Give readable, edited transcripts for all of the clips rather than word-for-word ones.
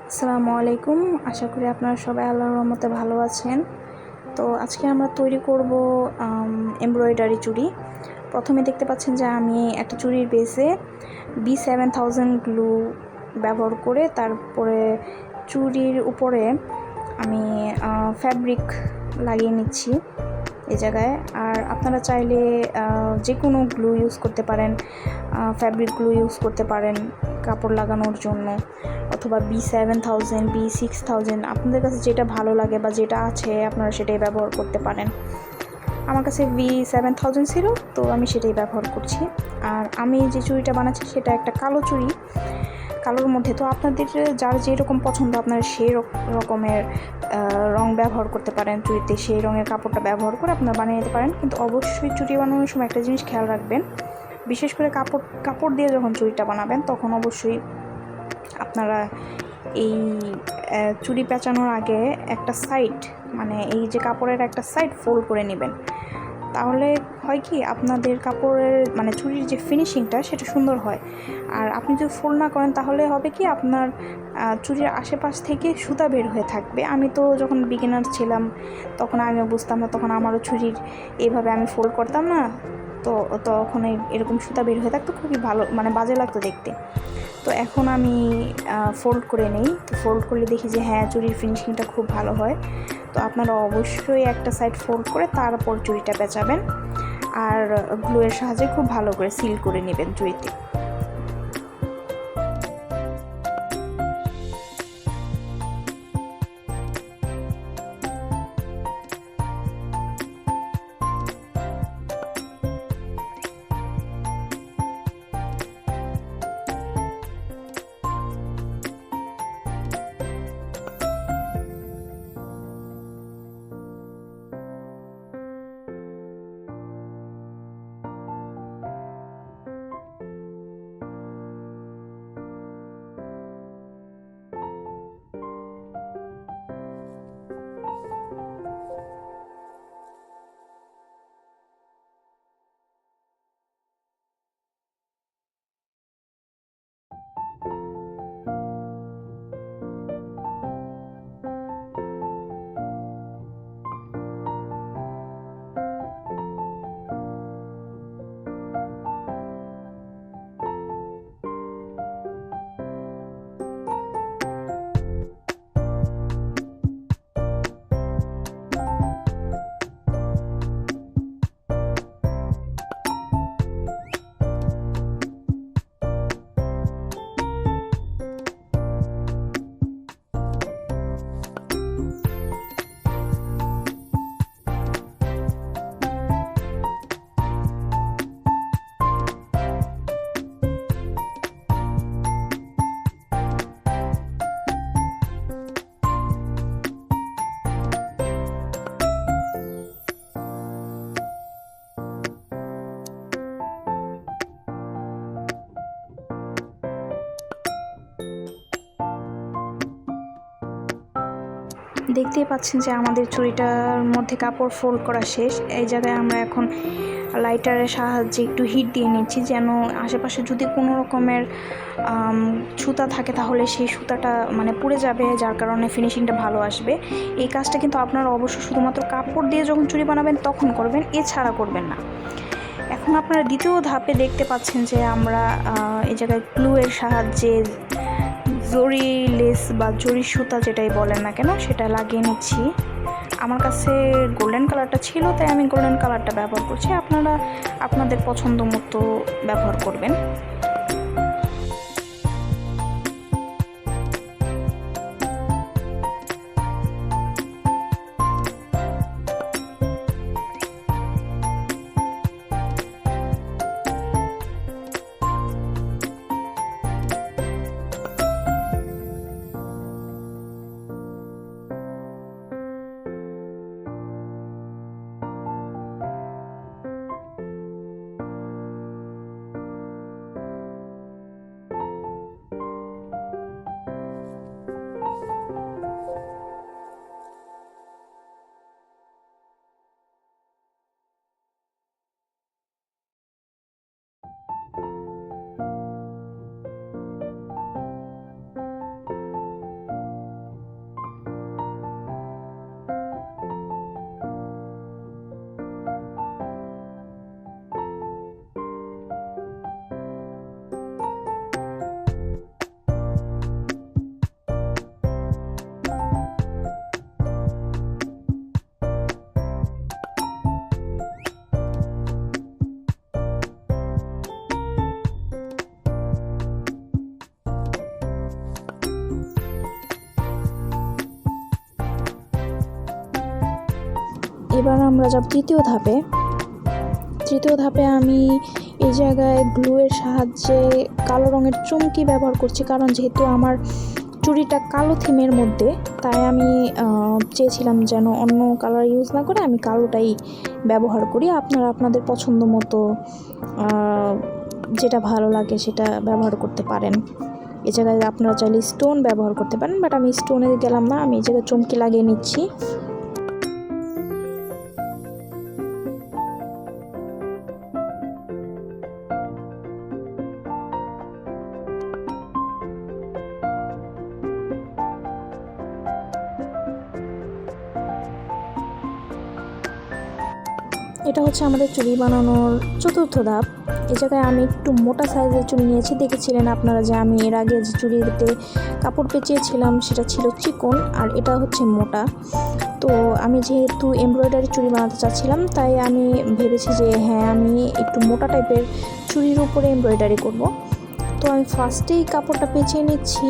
আসসালামু আলাইকুম। আশা করি আপনারা সবাই আল্লাহর রহমতে ভালো আছেন। তো আজকে আমরা তৈরি করব এমব্রয়ডারি চুড়ি। প্রথমে দেখতে পাচ্ছেন যে আমি একটা চুড়ির বেসে B7000 গ্লু ব্যবহার করে তারপরে চুড়ির উপরে আমি ফ্যাব্রিক লাগিয়ে নিচ্ছি এই জায়গায়। আর আপনারা চাইলে যে কোনো গ্লু ইউজ করতে পারেন, ফ্যাব্রিক গ্লু ইউজ করতে পারেন কাপড় লাগানোর জন্য, অথবা B7000, B6000, আপনাদের কাছে যেটা ভালো লাগে বা যেটা আছে আপনারা সেটাই ব্যবহার করতে পারেন। আমার কাছে B7000 ছিল, তো আমি সেটাই ব্যবহার করছি। আর আমি যে চুড়িটা বানাচ্ছি সেটা একটা কালো চুড়ি, কালোর মধ্যে। তো আপনাদের যার যেরকম পছন্দ আপনারা সেই রকমের রং ব্যবহার করতে পারেন চুড়িতে, সেই রঙের কাপড়টা ব্যবহার করে আপনারা বানিয়ে নিতে পারেন। কিন্তু অবশ্যই চুড়ি বানানোর সময় একটা জিনিস খেয়াল রাখবেন, বিশেষ করে কাপড় দিয়ে যখন চুড়িটা বানাবেন তখন অবশ্যই আপনারা এই চুড়ি পেঁচানোর আগে একটা সাইড, মানে এই যে কাপড়ের একটা সাইড ফোল্ড করে নেবেন। তাহলে হয় কি, আপনাদের কাপড়ের মানে চুড়ির যে ফিনিশিংটা সেটা সুন্দর হয়। আর আপনি যদি ফোল্ড না করেন তাহলে হবে কি, আপনার চুড়ির আশেপাশ থেকে সুতা বের হয়ে থাকবে। আমি তো যখন বিগিনার ছিলাম তখন আমি বুঝতাম না, তখন আমারও চুড়ির এইভাবে আমি ফোল্ড করতাম না, তো তখন এরকম সুতা বের হয়ে থাকতো, খুবই ভালো মানে বাজে লাগতো দেখতে। তো এখন আমি ফোল্ড করে নেই, তো ফোল্ড করলে দেখি যে হ্যাঁ, চুড়ির ফিনিশিংটা খুব ভালো হয়। তো আপনারা অবশ্যই একটা সাইড ফোল্ড করে তারপর চুড়িটা পেঁচাবেন, আর গ্লুয়ের সাহায্যে খুব ভালো করে সিল করে নেবেন চুড়িতে। দেখতেই পাচ্ছেন যে আমাদের চুড়িটার মধ্যে কাপড় ফোল্ড করা শেষ। এই জায়গায় আমরা এখন লাইটারের সাহায্যে একটু হিট দিয়ে নিচ্ছি, যেন আশেপাশে যদি কোনো রকমের সুতা থাকে তাহলে সেই সুতাটা মানে পুড়ে যাবে, যার কারণে ফিনিশিংটা ভালো আসবে। এই কাজটা কিন্তু আপনারা অবশ্যই শুধুমাত্র কাপড় দিয়ে যখন চুড়ি বানাবেন তখন করবেন, এছাড়া করবেন না। এখন আপনারা দ্বিতীয় ধাপে দেখতে পাচ্ছেন যে আমরা এই জায়গায় গ্লুয়ের সাহায্যে জরি লেস বা জরি সুতা যেটাই বলেন না কেন সেটা লাগিয়ে নিচ্ছি। আমার কাছে গোল্ডেন কালারটা ছিল, তাই আমি গোল্ডেন কালারটা ব্যবহার করছি। আপনারা আপনাদের পছন্দ মতো ব্যবহার করবেন। এবার আমরা যাব তৃতীয় ধাপে। তৃতীয় ধাপে আমি এই জায়গায় গ্লুয়ের সাহায্যে কালো রঙের চুমকি ব্যবহার করছি, কারণ যেহেতু আমার চুড়িটা কালো থিমের মধ্যে, তাই আমি চেয়েছিলাম যেন অন্য কালার ইউজ না করে আমি কালোটাই ব্যবহার করি। আপনারা আপনাদের পছন্দ মতো যেটা ভালো লাগে সেটা ব্যবহার করতে পারেন। এই জায়গায় আপনারা চাইলে স্টোন ব্যবহার করতে পারেন, বাট আমি স্টোনে গেলাম না, আমি এই জায়গায় চুমকি লাগিয়ে নিচ্ছি। এটা হচ্ছে আমাদের চুড়ি বানানোর চতুর্থ ধাপ। এই জায়গায় আমি একটু মোটা সাইজের চুড়ি নিয়েছি। দেখেছিলেন আপনারা যে আমি এর আগে যে চুড়িতে কাপড় পেঁচিয়েছিলাম সেটা ছিল চিকন, আর এটা হচ্ছে মোটা। তো আমি যেহেতু এমব্রয়ডারি চুড়ি বানাতে চাচ্ছিলাম, তাই আমি ভেবেছি যে হ্যাঁ, আমি একটু মোটা টাইপের চুড়ির উপরে এমব্রয়ডারি করব। তো আমি ফার্স্টেই কাপড়টা পেঁচিয়ে নিচ্ছি।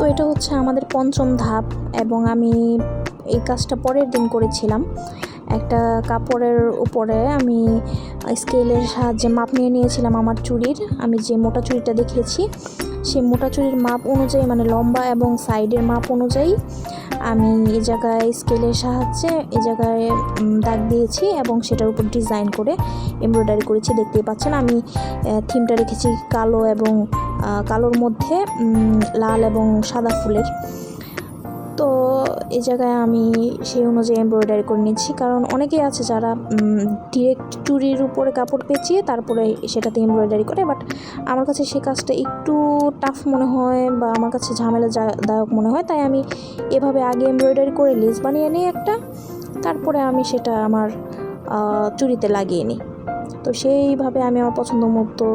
তো এটা হচ্ছে আমাদের পঞ্চম ধাপ, এবং আমি এই কাজটা পরের দিন করেছিলাম। একটা কাপড়ের উপরে আমি স্কেলের সাহায্যে মাপ নিয়ে নিয়েছিলাম আমার চুড়ির। আমি যে মোটা চুড়িটা দেখিয়েছি সেই মোটা চুড়ির মাপ অনুযায়ী, মানে লম্বা এবং সাইডের মাপ অনুযায়ী আমি এই জায়গায় স্কেলের সাহায্যে এই জায়গায় দাগ দিয়েছি এবং সেটার উপর ডিজাইন করে এমব্রয়ডারি করেছি। দেখতেই পাচ্ছেন আমি থিমটা রেখেছি কালো এবং কালোর মধ্যে লাল এবং সাদা ফুলের। তো এই জায়গায় আমি সেই অনুযায়ী এমব্রয়ডারি করে নিচ্ছি, কারণ অনেকেই আছে যারা ডিরেক্ট চুড়ির উপরে কাপড় পেঁচিয়ে তারপরে সেটাতে এমব্রয়ডারি করে, বাট আমার কাছে সেই কাজটা একটু টাফ মনে হয় বা আমার কাছে ঝামেলাদায়ক মনে হয়। তাই আমি এভাবে আগে এমব্রয়ডারি করে লেস বানিয়ে নিই একটা, তারপরে আমি সেটা আমার চুড়িতে লাগিয়ে নিই। তো সেইভাবে আমি আমার পছন্দ মতো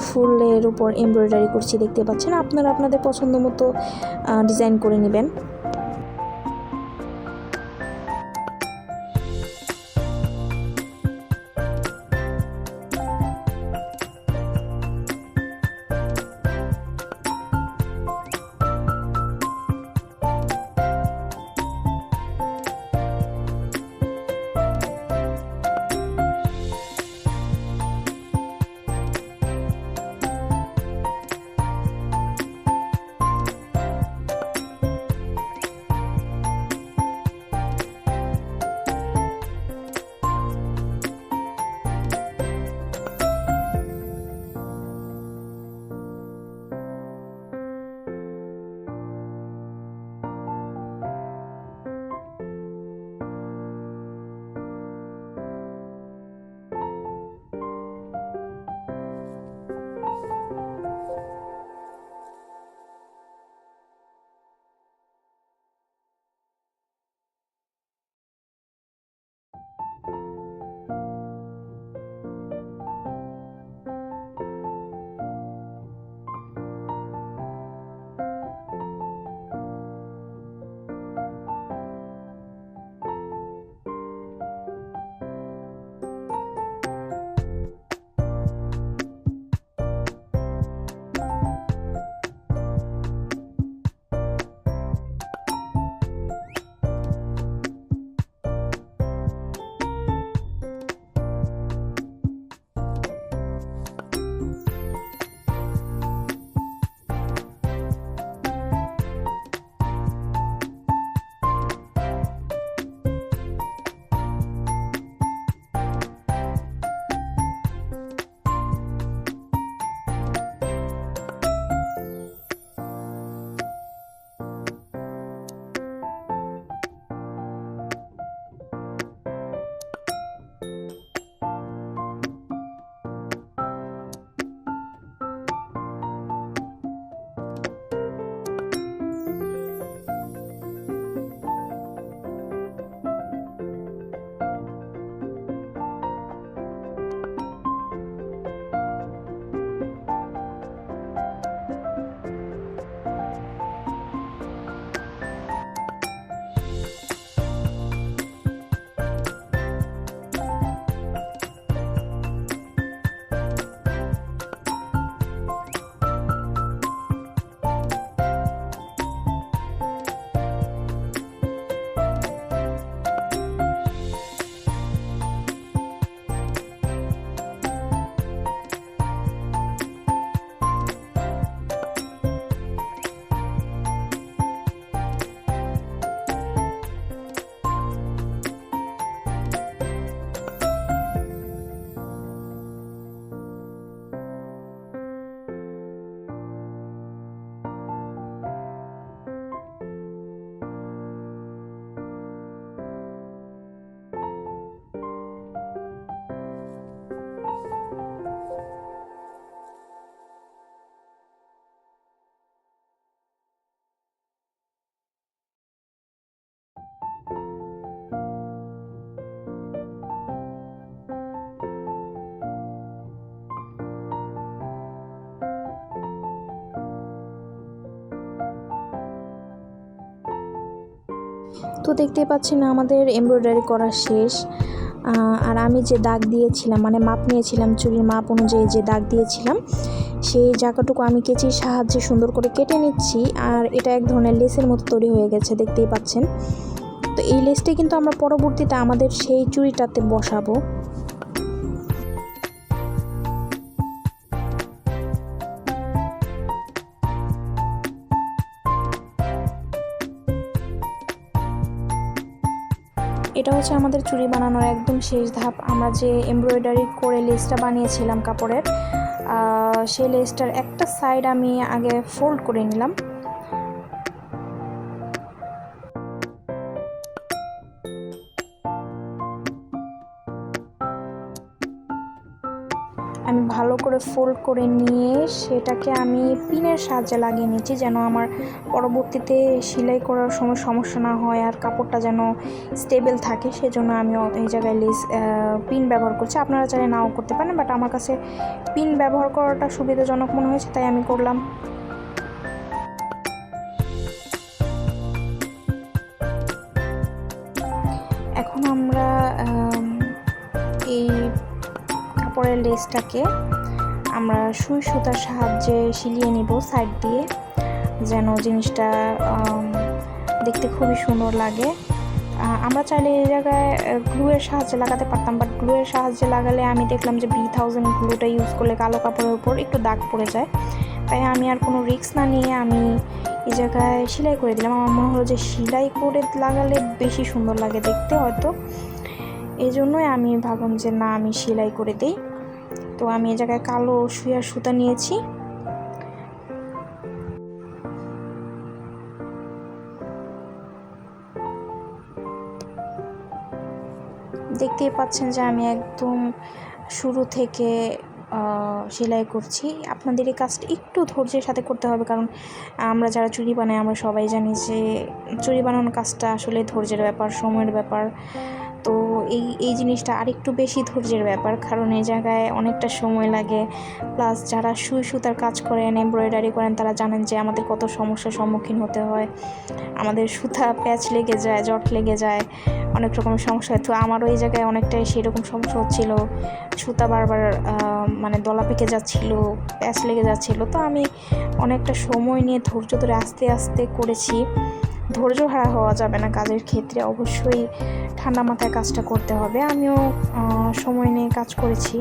ফুলের উপর এমব্রয়ডারি করছি। দেখতে পাচ্ছেন, আপনারা আপনাদের পছন্দ মতো ডিজাইন করে নেবেন। তো দেখতেই পাচ্ছেন আমাদের এমব্রয়ডারি করা শেষ। আর আমি যে দাগ দিয়েছিলাম, মানে মাপ নিয়েছিলাম, চুড়ির মাপ অনুযায়ী যে দাগ দিয়েছিলাম, সেই জায়গাটুকু আমি কেচির সাহায্যে সুন্দর করে কেটে নিচ্ছি। আর এটা এক ধরনের লেসের মতো তৈরি হয়ে গেছে, দেখতেই পাচ্ছেন। তো এই লেসটাই কিন্তু আমরা পরবর্তীতে আমাদের সেই চুড়িটাতে বসাবো। এটা হচ্ছে আমাদের চুড়ি বানানোর একদম শেষ ধাপ। আমরা যে এমব্রয়ডারি করে লেসটা বানিয়েছিলাম কাপড়ের, সেই লেসটার একটা সাইড আমি আগে ফোল্ড করে নিলাম। আমি ভালো করে ফোল্ড করে নিয়ে সেটাকে আমি পিনের সাহায্যে লাগিয়ে নিচ্ছি, যেন আমার পরবর্তীতে সেলাই করার সময় সমস্যা না হয় আর কাপড়টা যেন স্টেবল থাকে। সেজন্য আমি এই জায়গায় পিন ব্যবহার করছি। আপনারা চাইলে নাও করতে পারেন, বাট আমার কাছে পিন ব্যবহার করাটা সুবিধাজনক মনে হয়েছে, তাই আমি করলাম। এখন আমরা এই কাপড়ের লেসটাকে আমরা সুই সুতার সাহায্যে সিলিয়ে নিব সাইড দিয়ে, যেন জিনিসটা দেখতে খুবই সুন্দর লাগে। আমরা চাইলে এই জায়গায় গ্লুয়ের সাহায্যে লাগাতে পারতাম, বাট গ্লুয়ের সাহায্যে লাগালে আমি দেখলাম যে B1000 গ্লুটা ইউজ করলে কালো কাপড়ের উপর একটু দাগ পড়ে যায়। তাই আমি আর কোনো রিস্ক না নিয়ে আমি এই জায়গায় সেলাই করে দিলাম। আমার মনে হলো যে সেলাই করে লাগালে বেশি সুন্দর লাগে দেখতে হয়তো, এই জন্যই আমি ভাবলাম যে না, আমি সেলাই করে দিই। তো আমি এই জায়গায় কালো সুইয়ার সুতা নিয়েছি। দেখতেই পাচ্ছেন যে আমি একদম শুরু থেকে সেলাই করছি। আপনাদের এই কাজটা একটু ধৈর্যের সাথে করতে হবে, কারণ আমরা যারা চুড়ি বানাই আমরা সবাই জানি যে চুড়ি বানানোর কাজটা আসলে ধৈর্যের ব্যাপার, সময়ের ব্যাপার। তো এই জিনিসটা আরেকটু বেশি ধৈর্যের ব্যাপার, কারণ এই জায়গায় অনেকটা সময় লাগে। প্লাস যারা সুই সুতার কাজ করেন, এমব্রয়ডারি করেন, তারা জানেন যে আমাদের কত সমস্যার সম্মুখীন হতে হয়। আমাদের সুতা প্যাচ লেগে যায়, জট লেগে যায়, অনেক রকমের সমস্যা হয়। তো আমারও এই জায়গায় অনেকটাই সেরকম সমস্যা হচ্ছিলো, সুতা বারবার মানে দলা পেকে যাচ্ছিলো, প্যাচ লেগে যাচ্ছিলো। তো আমি অনেকটা সময় নিয়ে ধৈর্য ধরে আস্তে আস্তে করেছি। ধৈর্য হারা হওয়া যাবে না কাজের ক্ষেত্রে, অবশ্যই ঠান্ডা মাথায় কাজটা করতে হবে। আমিও সময় নিয়ে কাজ করেছি।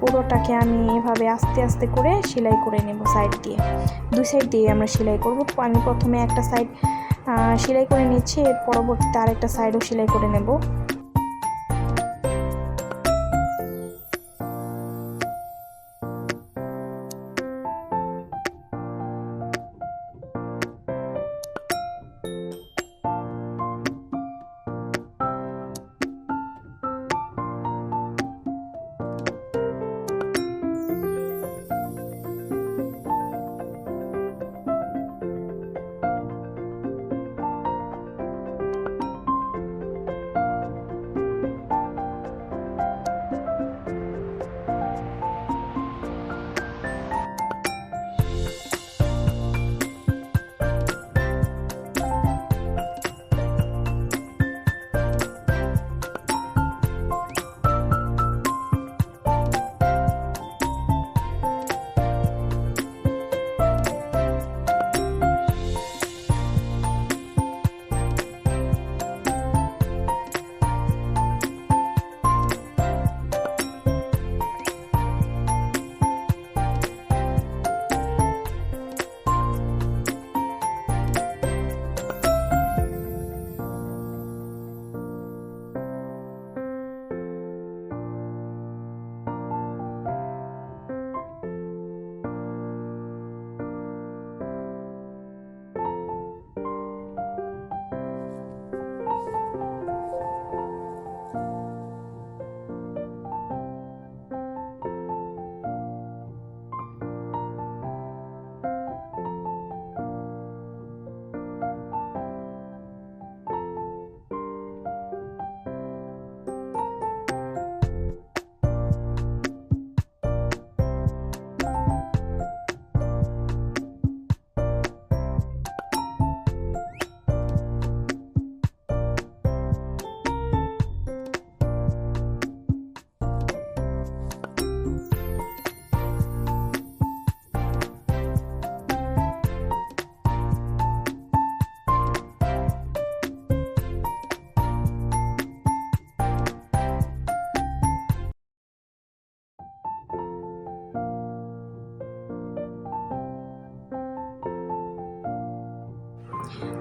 পুরোটাকে আমি এভাবে আস্তে আস্তে করে সেলাই করে নেব সাইড দিয়ে, দুই সাইড দিয়ে আমরা সেলাই করব। আমি প্রথমে একটা সাইড সেলাই করে নিচ্ছি, এর পরবর্তীতে আরেকটা সাইডও সেলাই করে নেব।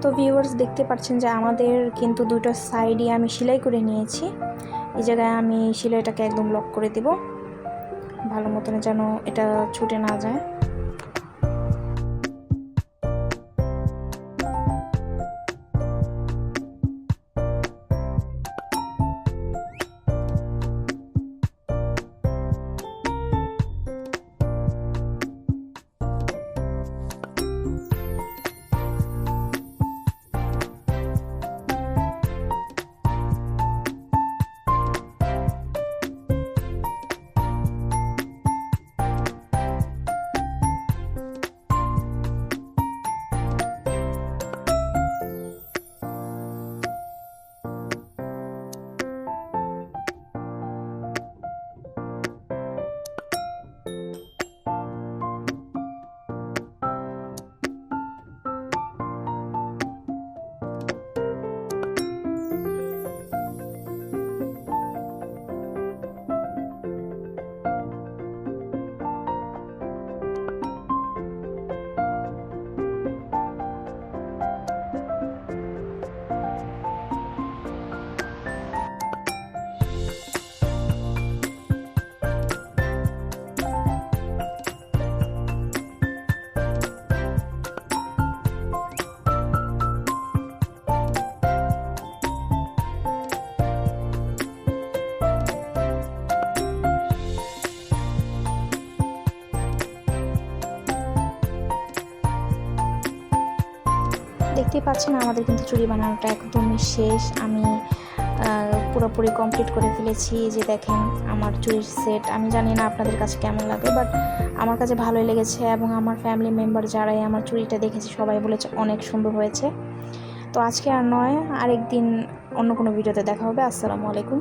তো ভিউয়ার্স দেখতে পাচ্ছেন যে আমাদের কিন্তু দুটো সাইডই আমি সেলাই করে নিয়েছি। এই জায়গায় আমি সেলাইটাকে একদম লক করে দেব, ভালো মতন যেন এটা ছুটে না যায়। দেখতেই পাচ্ছেন আমাদের কিন্তু চুড়ি বানানোটা একদমই শেষ। আমি পুরোপুরি কমপ্লিট করে ফেলেছি। যে দেখেন আমার চুড়ির সেট, আমি জানি না আপনাদের কাছে কেমন লাগে, বাট আমার কাছে ভালোই লেগেছে এবং আমার ফ্যামিলি মেম্বার যারাই আমার চুড়িটা দেখেছে সবাই বলেছে অনেক সুন্দর হয়েছে। তো আজকে আর নয়, আরেকদিন অন্য কোনো ভিডিওতে দেখা হবে। আসসালামু আলাইকুম।